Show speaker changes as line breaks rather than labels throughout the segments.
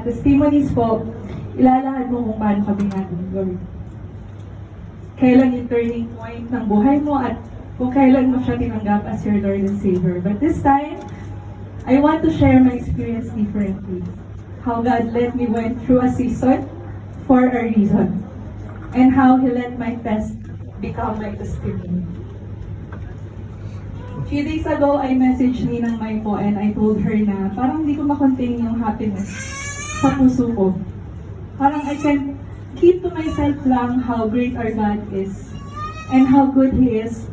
testimonies po, ilalahad mo kung paano ka binagong Lord. Kailan yung turning point ng buhay mo at kung kailan mo siya tinanggap as your Lord and Savior. But this time, I want to share my experience differently. How God let me went through a season for a reason. And how He let my test become my testimony. A few days ago, I messaged Ninang Mai po and I told her na parang hindi ko makontain yung happiness sa puso ko. Parang I can keep to myself lang how great our God is and how good He is,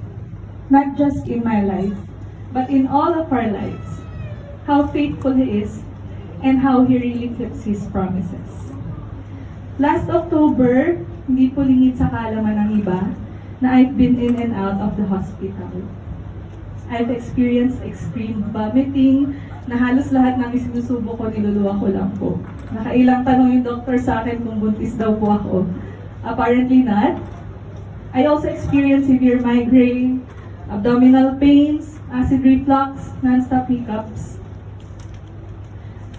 not just in my life, but in all of our lives. How faithful He is and how He really keeps His promises. Last October, hindi po lingid sa kaalaman ng iba na I've been in and out of the hospital. I've experienced extreme vomiting na halos lahat ng isinusubo ko, niluluwa ko lang po. Nakailang tanong yung doktor sa akin kung buntis daw po ako. Apparently not. I also experienced severe migraine, abdominal pains, acid reflux, non-stop hiccups.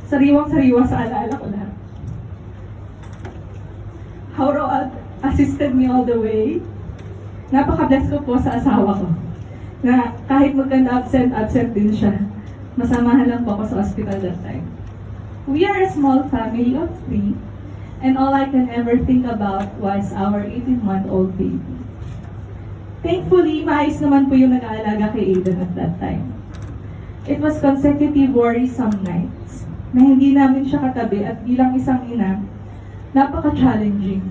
Sariwang-sariwa sa alaala ko lahat. How Roald assisted me all the way. Napaka-bless ko po sa asawa ko. Na kahit magkanda absent din siya. Masamahan lang po ako sa hospital that time. We are a small family of 3, and all I can ever think about was our 18-month-old baby. Thankfully, maayos naman po yung nag-aalaga kay Aiden at that time. It was consecutive worrisome nights na hindi namin siya katabi at bilang isang ina, napaka-challenging.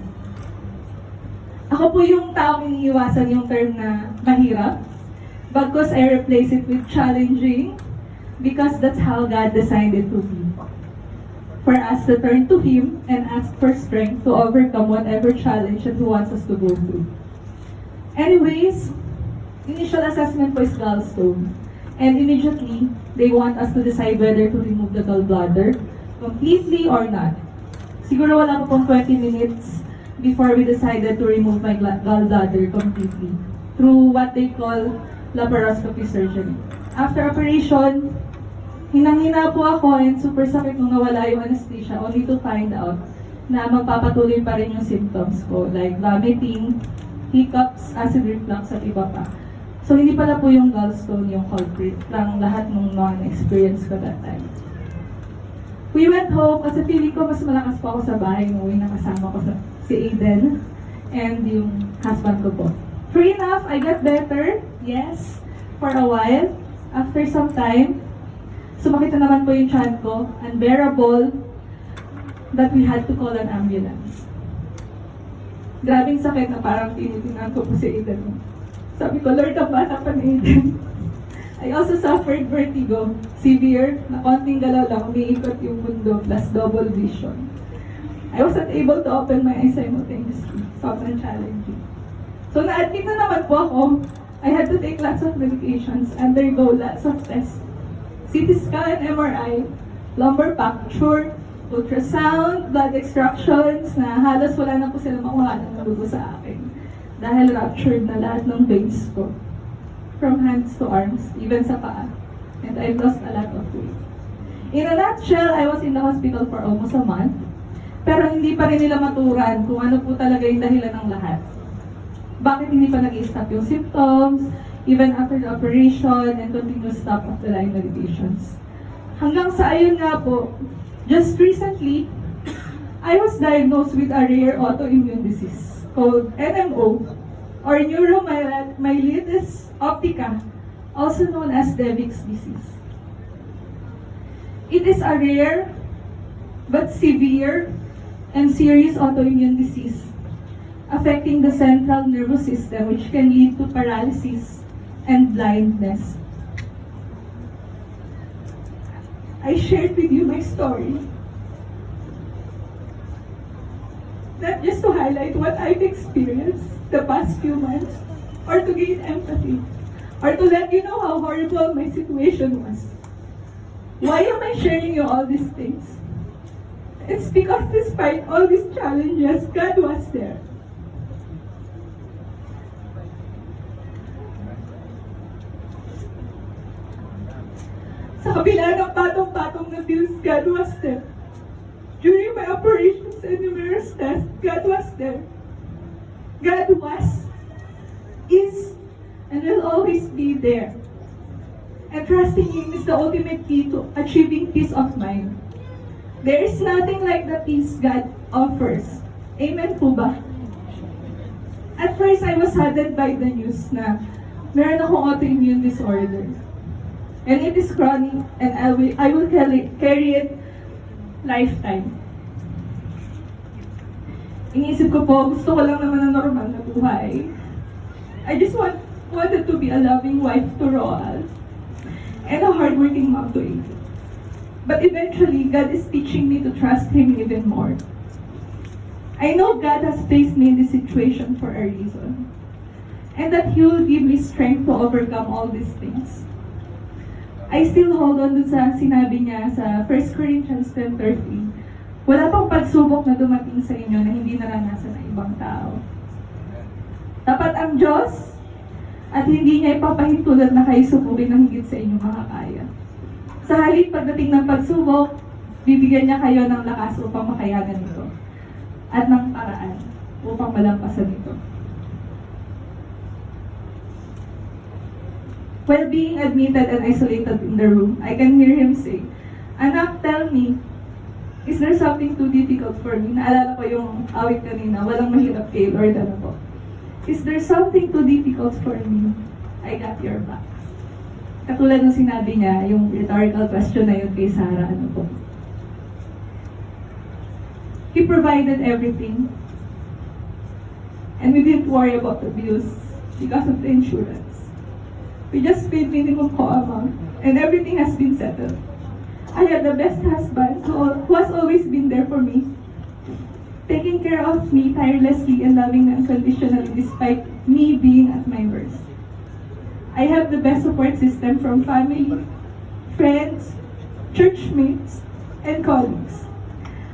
Ako po yung taong iniiwasan yung term na mahirap, bagkus I replace it with challenging because that's how God designed it to be. For us to turn to Him and ask for strength to overcome whatever challenge that He wants us to go through. Anyways, initial assessment po is gallstone. And immediately, they want us to decide whether to remove the gallbladder completely or not. Siguro wala po pong 20 minutes before we decided to remove my gallbladder completely through what they call laparoscopy surgery. After operation, hinang-hina po ako and super sakit nung nawala yung anesthesia only to find out na magpapatuloy pa rin yung symptoms ko like vomiting, hiccups, acid reflux at iba pa. So hindi pala po yung gallstone yung culprit lang lahat nung non-experience ko that time. We went home kasi feeling ko mas malakas po ako sa bahay nung uwi na kasama ko si Aiden and yung husband ko po. True enough, I got better, yes, for a while. After some time, sumakit na naman po yung tiyan ko, unbearable, that we had to call an ambulance. Grabing sakit na parang tinitingnan ko po si Aiden. Sabi ko, Lord, ang bata pa ni Aiden. I also suffered vertigo, severe, na konting galaw lang, umiikot yung mundo, plus double vision. I wasn't able to open my eyes simultaneously. Sobrang challenging. So, na-admit na naman po ako. I had to take lots of medications, undergo lots of tests. CT scan, MRI, lumbar puncture, ultrasound, blood extractions, na halos wala na po sila makuha ng dugo sa akin. Dahil ruptured na lahat ng veins ko. From hands to arms, even sa paa. And I've lost a lot of weight. In a nutshell, I was in the hospital for almost a month. Pero hindi pa rin nila maturan kung ano po talaga yung dahilan ng lahat. Bakit hindi pa nag-i-stop yung symptoms, even after the operation and continuous stop of the line medications. Hanggang sa ayun nga po, just recently, I was diagnosed with a rare autoimmune disease called NMO, or neuromyelitis optica, also known as Devic's disease. It is a rare but severe and serious autoimmune disease affecting the central nervous system, which can lead to paralysis and blindness. I shared with you my story, not just to highlight what I've experienced the past few months, or to gain empathy, or to let you know how horrible my situation was. Why am I sharing you all these things? It's because despite all these challenges, God was there. Sa kabila ng patong-patong na bills, God was there. During my operations and numerous tests, God was there. God was, is, and will always be there. And trusting Him is the ultimate key to achieving peace of mind. There is nothing like the peace God offers. Amen po ba? At first, I was saddened by the news na meron akong autoimmune disorder. And it is chronic, and I will carry it lifetime. Iniisip ko po, gusto ko lang naman ng normal na buhay. I just wanted to be a loving wife to Roald and a hardworking mom to Amy. But eventually, God is teaching me to trust Him even more. I know God has placed me in this situation for a reason, and that He will give me strength to overcome all these things. I still hold on dun sa sinabi niya sa 1 Corinthians 10:13. Wala pang pagsubok na dumating sa inyo na hindi naranasan ng ibang tao. Tapat ang Diyos at hindi niya ipapahintulad na kayo subukin ng higit sa inyong makakaya. Sa halip pagdating ng pagsubok, bibigyan niya kayo ng lakas upang makayanan ito at ng paraan upang malampasan ito. While being admitted and isolated in the room, I can hear him say, "Anak, tell me, is there something too difficult for me?" Naalala ko yung awit kanina, walang mahirap kay Lord, ano po. Is there something too difficult for me? I got your back. Katulad ng sinabi niya, yung rhetorical question na yun kay Sarah, ano po. He provided everything. And we didn't worry about the bills because of the insurance. We just paid minimum amount, and everything has been settled. I had the best husband who has always been there for me, taking care of me tirelessly and loving me unconditionally despite me being at my worst. I have the best support system from family, friends, church mates, and colleagues.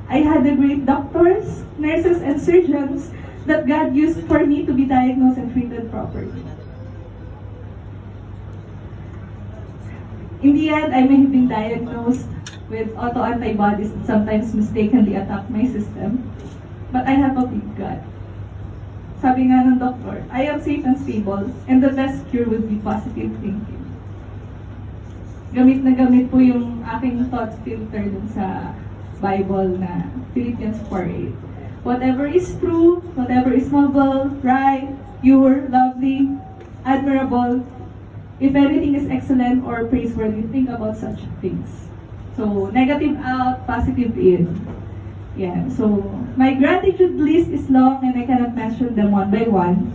I had the great doctors, nurses, and surgeons that God used for me to be diagnosed and treated properly. In the end, I may have been diagnosed with autoantibodies that sometimes mistakenly attack my system, but I have a big God. Sabi nga ng doktor, I am safe and stable, and the best cure would be positive thinking. Gamit na gamit po yung aking thought filter dun sa Bible na Philippians 4:8. Whatever is true, whatever is noble, right, pure, lovely, admirable, if anything is excellent or praiseworthy, think about such things. So, negative out, positive in. Yeah, so, my gratitude list is long and I cannot mention them one by one.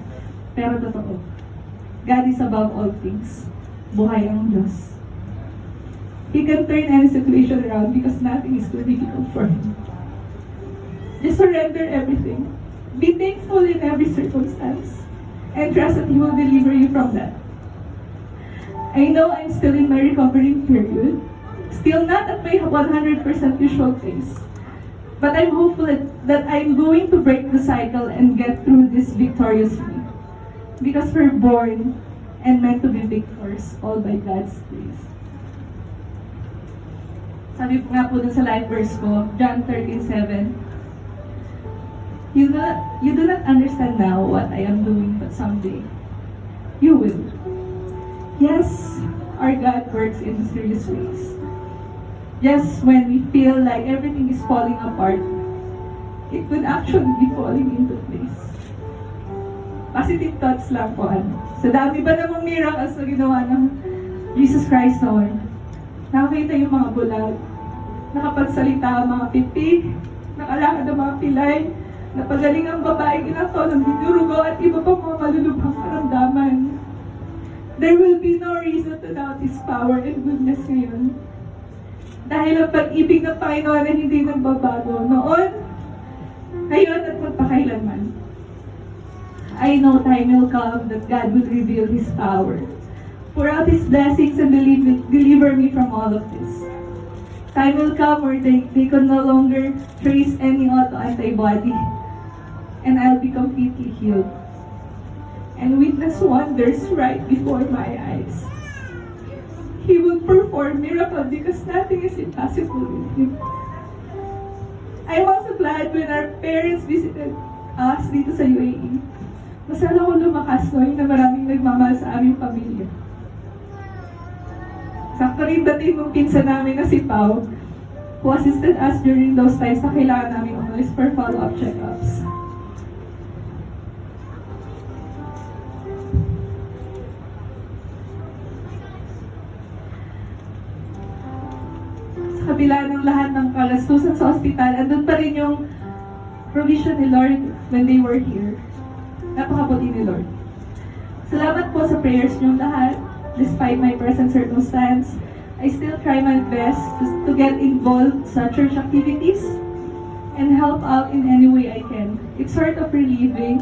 Pero totoo, God is above all things. Buhay ang Diyos. He can turn any situation around because nothing is too difficult for Him. Just surrender everything. Be thankful in every circumstance. And trust that He will deliver you from that. I know I'm still in my recovering period, still not at my 100% usual pace, but I'm hopeful that I'm going to break the cycle and get through this victoriously, because we're born and meant to be victors, all by God's grace. Sabi po nga po dun sa life verse ko, John 13:7, you do not understand now what I am doing, but someday you will. Yes, our God works in mysterious ways. Just when we feel like everything is falling apart, it could actually be falling into place. Positive thoughts lang po. Sa dami ba namang miracles na ginawa ng Jesus Christ noon? Nakakita yung mga bulag, nakapagsalita ang mga pipi, nakalakad ang mga pilay, napagaling ang babaeng inato ng didurugo at iba pang mga malulubhang karamdaman. There will be no reason to doubt His power and goodness ngayon. Dahil ang pag-ibig ng Panginoon ay hindi nagbabago noon, ngayon at magpakailanman. I know time will come that God will reveal His power, pour out His blessings and deliver me from all of this. Time will come where they can no longer trace any autoantibody, and I'll be completely healed and witness wonders right before my eyes. He will perform miracles because nothing is impossible with Him. I'm also glad when our parents visited us dito sa UAE. Masala ko lumakas knowing na maraming nagmamahal sa aming pamilya. Sakto rin dating nung pinsan namin na si Pao, who assisted us during those times na kailangan namin umalis for follow-up check-ups. Sa kabila ng lahat ng kalastusan sa ospital, andun pa rin yung provision ni Lord when they were here. Napakabuti ni Lord. Salamat po sa prayers niyong lahat. Despite my present circumstance, I still try my best to get involved sa church activities and help out in any way I can. It's sort of relieving,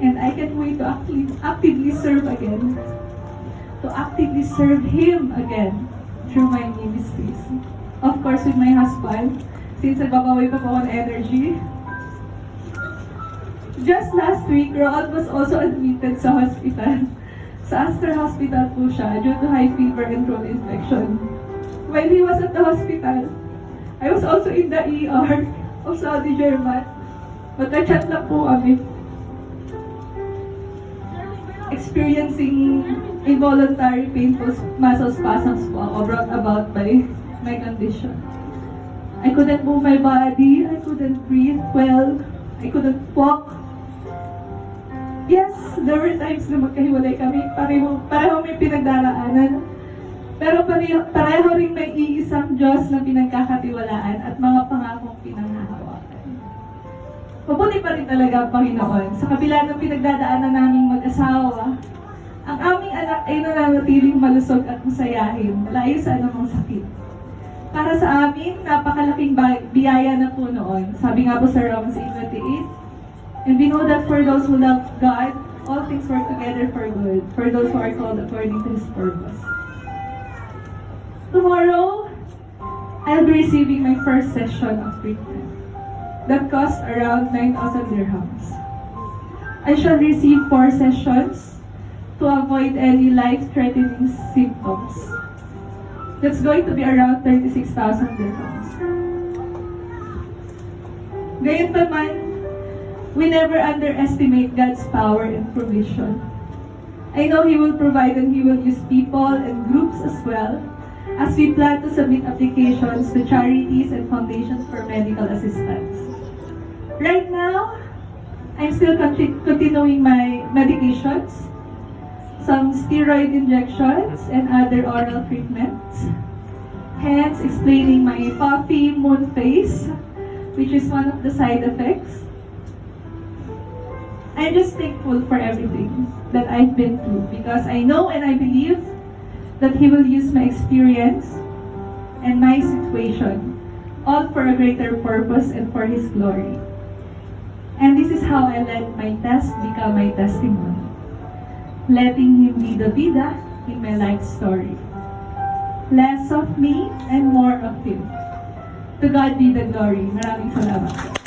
and I can't wait to actively serve again. To actively serve Him again through my ministries. Of course, with my husband, since nagbabawi pa po ako ng energy. Just last week, Roald was also admitted sa hospital. Sa Astor Hospital po siya due to high fever and throat infection. While he was at the hospital, I was also in the ER of Saudi German. Magka-chat lang po kami. Experiencing involuntary painful muscle spasms po ako brought about by my condition. I couldn't move my body, I couldn't breathe well, I couldn't walk. Yes, there were times na magkahiwalay kami, pareho may pinagdaraanan. Pero pareho rin may iisang Diyos na pinagkakatiwalaan at mga pangakong pinanghahawakan. Mabuti pa rin talaga ang Panginoon. Sa kabila ng pinagdadaanan naming mag-asawa, ang aming anak ay nananatiling malusog at masayahin, malayo sa anumang sakit. Para sa amin, napakalaking biyaya na po noon. Sabi nga po sa Romans 8:28, and we know that for those who love God, all things work together for good, for those who are called according to His purpose. Tomorrow, I'll be receiving my first session of treatment. That cost around 9,000 dirhams. I shall receive 4 sessions to avoid any life-threatening symptoms. That's going to be around 36,000 dirhams. Gayon pa man, we never underestimate God's power and provision. I know He will provide and He will use people and groups as well as we plan to submit applications to charities and foundations for medical assistance. Right now, I'm still continuing my medications, some steroid injections, and other oral treatments. Hence, explaining my puffy moon face, which is one of the side effects. I'm just thankful for everything that I've been through because I know and I believe that He will use my experience and my situation all for a greater purpose and for His glory. And this is how I let my test become my testimony. Letting Him be the vida in my life story. Less of me and more of Him. To God be the glory. Maraming salamat.